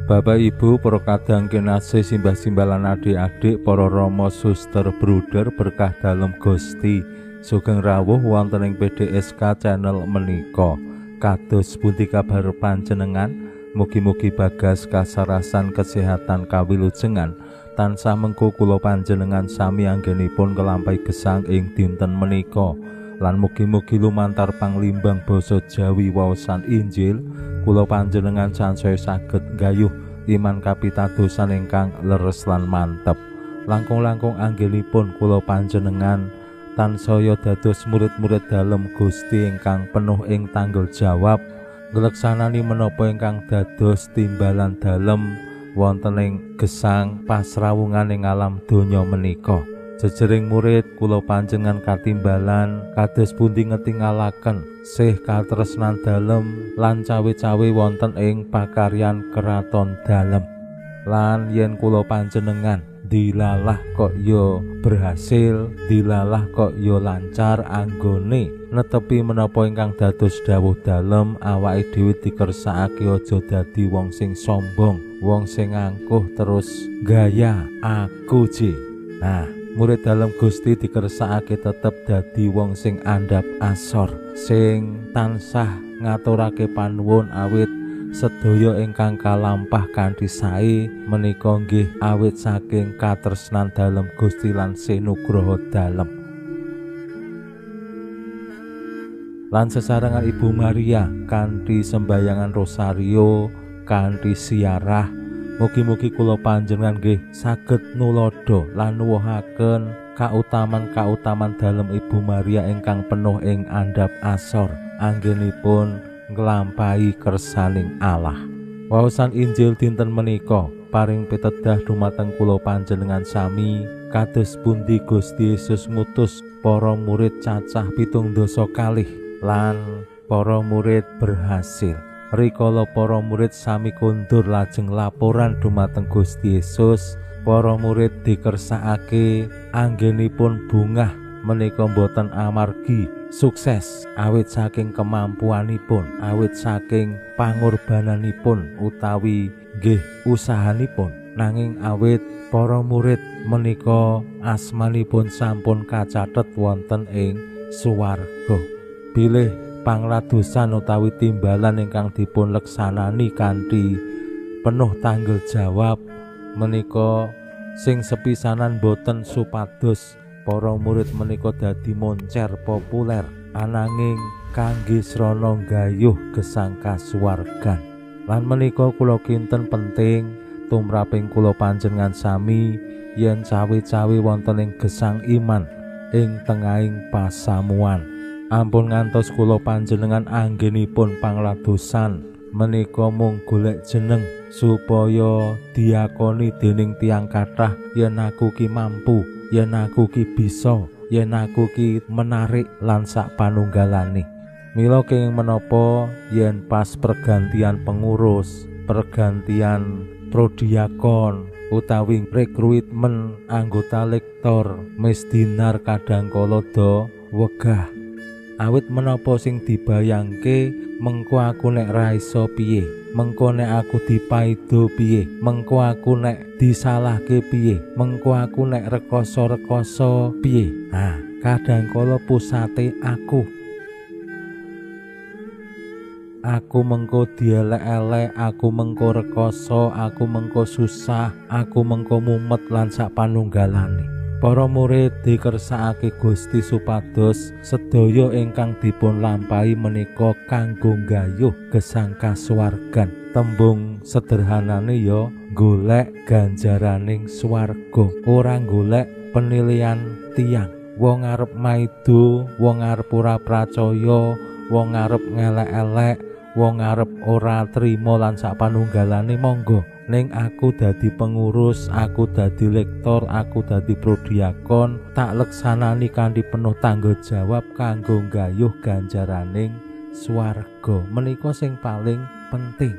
Bapak Ibu, para kadang kinasih simbah-simbah lan adik-adik, para rama suster bruder berkah dalem Gusti sugeng rawuh wonten ing PDSK channel menika. Kados pundi kabar panjenengan? Mugi-mugi bagas kasarasan kesehatan kawilujengan tansah mengko kula panjenengan sami anggenipun kelampahi gesang ing dinten menika. Lan mugi-mugi lumantar panglimbang basa Jawi waosan Injil kula panjenengan sansaya saged nggayuh iman kapitadosan ingkang leres lan mantep. Langkung-langkung anggenipun kula panjenengan tansaya dados murid-murid dalem Gusti ingkang penuh ing tanggel jawab ngleksanani menapa ingkang dados timbalan dalem wonten ing gesang pasrawungan ing alam donya menika. Jejering murid kula panjenengan katimbalan kados pundi ngetingalaken sih katresnan dalem lan cawe-cawe wonten ing pakaryan keraton dalem. Lan yen kula panjenengan dilalah kok yo berhasil, dilalah kok yo lancar anggone netepi menapa ingkang dados dawuh dalem, awake dhewe dikersakake aja dadi wong sing sombong, wong sing angkuh terus gaya aku je. Nah, murid dalem Gusti dikersakake tetep dadi wong sing andhap asor, sing tansah ngaturake panuwun awit sedaya ingkang kalampah kanthi sae menika nggih awit saking katresnan dalem Gusti lan sinugraha dalem. Lan sesarengan Ibu Maria kanthi sembayangan rosario kanthi siarah mugi-mugi kula panjenengan nggih saged nulodo lan nuwuhaken kautaman-kautaman dalem Ibu Maria ingkang penuh ing andhap asor anggenipun nglampahi kersaning Allah. Waosan Injil dinten menika paring pitedah dumateng kula panjenengan sami kados pundi Gusti Yesus ngutus para murid cacah 7 kalih lan para murid berhasil. Rikala para murid sami kundur lajeng laporan dumateng Gusti Yesus, para murid dikersakake anggenipun bungah menika boten amargi sukses awit saking kemampuanipun, awit saking pangorbananipun utawi nggih usahanipun, nanging awit para murid menika asmanipun sampun kacathet wonten ing swarga. Bilih pangladosan utawi timbalan ingkang dipun leksanani kanthi penuh tanggel jawab menika sing sepisanan boten supados para murid menika dadi moncer populer ananging kangge srana nggayuh gesang kasuwargan. Lan menika kula kinten penting tumraping kula panjenengan sami yen cawe-cawe wonten ing gesang iman ing tengahing pasamuan ampun ngantos kula panjenengan anggenipun pangladosan menika mung golek jeneng supaya diakoni dening tiyang kathah yen aku ki mampu, yen aku ki bisa, yen aku ki menarik lan sak panunggalane. Mila kenging menapa yen pas pergantian pengurus, pergantian prodiakon utawi rekrutmen anggota lektor mesdinar kadangkala do wegah. Awit menapa sing dibayangke mengko aku nek ra iso piye, mengko nek aku dipaido piye, mengko aku nek disalahke piye, mengko aku nek rekoso-rekoso piye. Nah, kadangkala pusate aku mengko dielek-elek, aku mengko rekoso, aku mengko susah, aku mengko mumet lan sak panunggalane. Para murid dikersakake Gusti supados sedaya ingkang dipun lampahi menika kanggo nggayuh gesang kasuwargan. Tembung sederhanane ya golek ganjaraning swarga, ora golek penilaian tiyang. Wong arep maido, wong arep ora pracaya, wong arep ngelek-elek, wong arep ora trima lan sak panunggalane monggo. ning aku dadi pengurus, aku dadi lektor, aku dadi prodiakon, tak leksanani kanthi penuh tanggung jawab kanggo nggayuh ganjaraning swarga. Menika sing paling penting.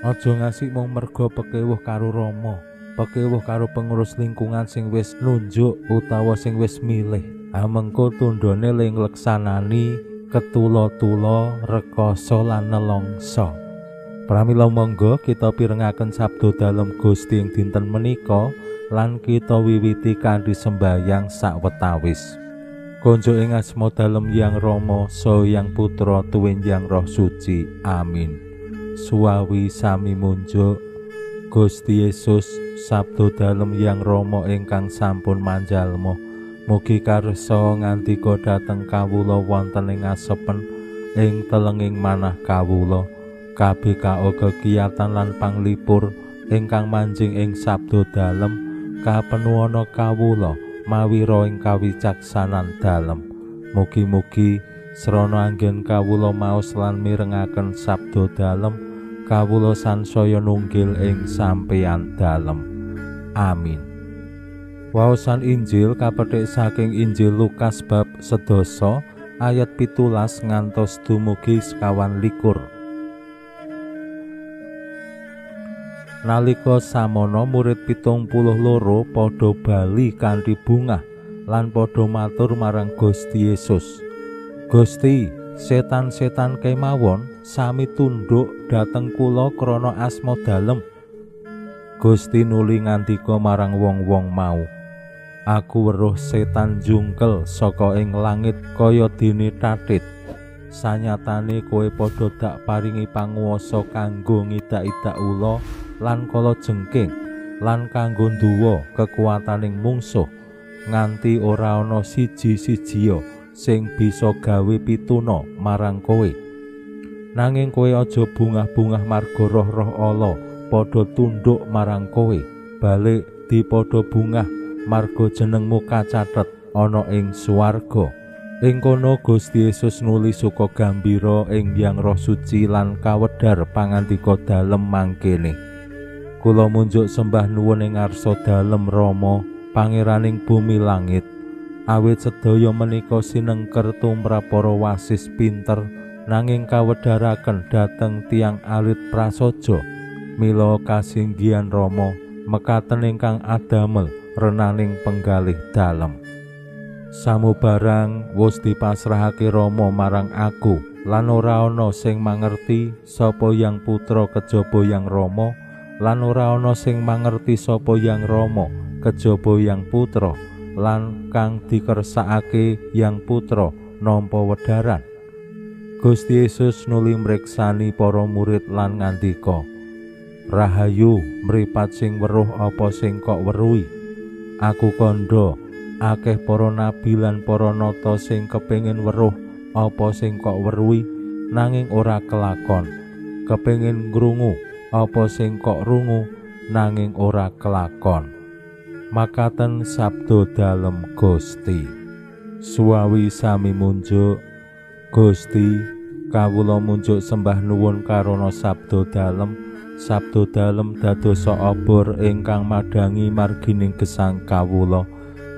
Aja ngasih mung mergo pekewuh karo Rama, pekewuh karo pengurus lingkungan sing wis nunjuk utawa sing wis milih. Mengko tundhone ling leksanani ketula-tula rekoso lan nelongso. Pramila monggo kita pirengaken sabda dalem Gusti ing dinten menika lan kita wiwiti kanthi sembahyang sawetawis. Konjo ing asma dalem Hyang Rama saha Hyang Putra tuwin Hyang Roh Suci. Amin. Suwawi sami munjuk. Gusti Yesus sabda dalem Hyang Rama ingkang sampun manjalma, mugi karsa ngandika dhateng kawula wonten ing asepen ing telenging manah kawula. Kabeh kagiyatan lan panglipur ingkang manjing ing sabda dalem kapenuhana kawula mawi ro ing kawicaksanan dalem. Mugi-mugi srana anggen kawula maos lan mirengaken sabda dalem, kawula sansaya nunggil ing sampeyan dalem. Amin. Waosan Injil kapetik saking Injil Lukas bab 11 ayat 17 ngantos dumugi 21. Nalika samono murid 72 padha bali kanthi bungah lan padha matur marang Gusti Yesus, "Gusti, setan-setan kemawon sami tunduk dhateng kula krana asma dalem." Gusti nuli ngandika marang wong-wong mau, "Aku weruh setan jungkel saka ing langit kaya dene tatit. Sanyatane kowe padha dak paringi panguwasa kanggo ngidak-idak ula lan kala jengking lan kanggo nduwa kekuwataning mungsuh, nganti ora ana siji-sijia sing bisa gawe pituna marang kowe. Nanging kowe aja bungah-bungah marga roh-roh ala padha tunduk marang kowe, balik dipadha bungah marga jenengmu kacathet ana ing swarga." Ing kono Gusti Yesus nuli suka gambira ing Hyang Roh Suci lan kawedhar pangandika dalem mangkene, "Kula munjuk sembah nuwun ing ngarsa dalem Rama, Pangeraning bumi langit. Awit sedaya menika sinengker tumrap para wasis pinter, nanging kawedharaken dhateng tiyang alit prasaja. Mila kasinggihan Rama mekaten ingkang adamel renaning penggalih dalem. Samubarang wis dipasrahake Rama marang aku, lan ora ana sing mangerti sapa Hyang Putra kejaba Hyang Rama, lan ora ana sing mangerti sapa Hyang Rama kejaba Hyang Putra, lan kang dikersakake Hyang Putra nampa wedharan." Gusti Yesus nuli mriksani para murid lan ngandika, "Rahayu mripat sing weruh apa sing kok weruhi. Aku kandha akeh para nabi lan para nata sing kepengin weruh apa sing kok weruhi nanging ora kelakon, kepengin ngrungu apa sing kok rungu nanging ora kelakon." Makaten sabda dalem Gusti. Suwawi sami munjuk. Gusti, kawula munjuk sembah nuwun karana sabda dalem. Sabda dalem dadosa obor ingkang madangi margining gesang kawula.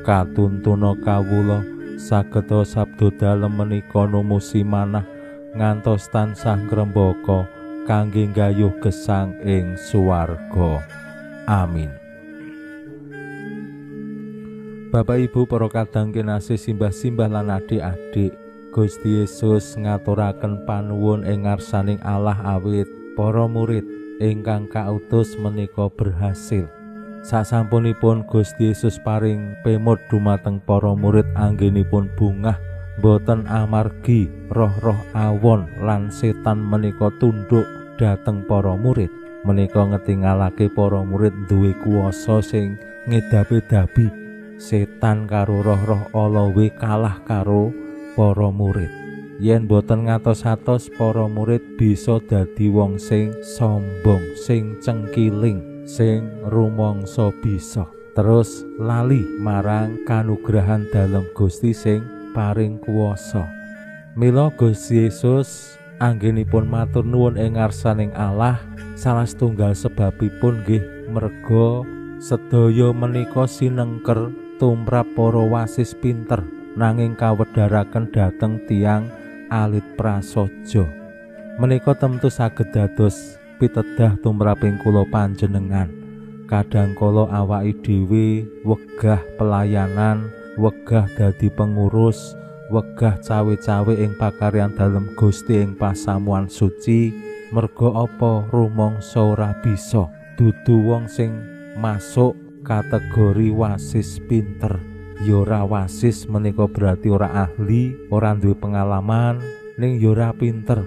Katuntuna kawula sageta sabda dalem menika numusi manah ngantos tansah ngrembaka kangge nggayuh gesang ing swarga. Amin. Bapak Ibu para kadang kinasih simbah-simbah lan adik-adik, Gusti Yesus ngaturaken panuwun ing ngarsaning Allah awit para murid ingkang kautus menika berhasil. Sasampunipun Gusti Yesus paring pemut dumateng para murid anggenipun bungah, boten amargi roh-roh awon lan setan menika tunduk dhateng para murid. Menika ngetingalake para murid duwe kuwasa sing ngedapi-dapi. Setan karo roh-roh alawe kalah karo para murid. Yen boten ngatos-atos para murid bisa dadi wong sing sombong, sing cengkiling, sing rumangsa bisa, terus lali marang kanugrahan dalem Gusti sing paring kuwasa. Mila Gusti Yesus anggenipun matur nuwun ing ngarsaning Allah. Salah setunggal sebabipun nggih merga sedaya menika sinengker tumrap para wasis pinter nanging kawedharaken dhateng tiyang alit prasaja. Menika temtu saged dados pitedah tumraping kula panjenengan. Kadangkala awake dhewe wegah pelayanan, wegah dadi pengurus, wegah cawe-cawe ing pakaryan dalem Gusti ing pasamuan suci. Merga apa? Rumangsa ora bisa dudu wong sing masuk kategori wasis pinter. Ya ora wasis menika berarti ora ahli, ora duwe pengalaman, ning ya ora pinter.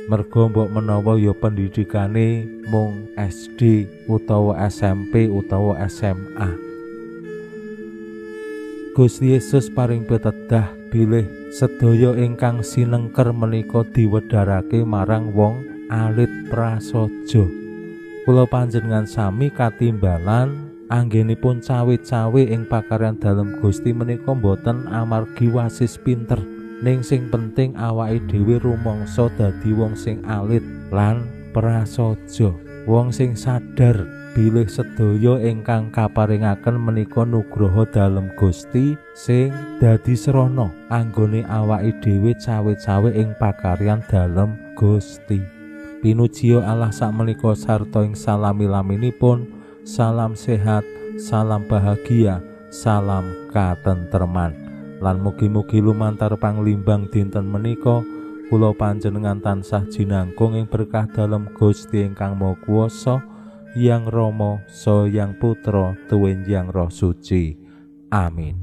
Merga mbok menawa ya pendidikane mung SD utawa SMP utawa SMA. Gusti Yesus paring pitedah bilih sedaya ingkang sinengker menika diwedharake marang wong alit prasaja. Kula panjenengan sami katimbalan anggenipun cawe-cawe ing pakaryan dalem Gusti menika boten amargi wasis pinter, ning sing penting awake dhewe rumangsa dadi wong sing alit lan prasaja, wong sing sadar bilih sedaya ingkang kaparingaken menika nugraha dalem Gusti sing dadi srana anggone awake dhewe cawe-cawe ing pakaryan dalem Gusti. Pinujiya Allah sakmenika sarta ing salami-laminipun. Salam sehat, salam bahagia, salam katentreman. Lan mugi-mugi lumantar panglimbang dinten menika kula panjenengan tansah jinangkung ing berkah dalem Gusti ingkang Maha Kuwasa, Hyang Rama saha Hyang Putra tuwin Hyang Roh Suci. Amin.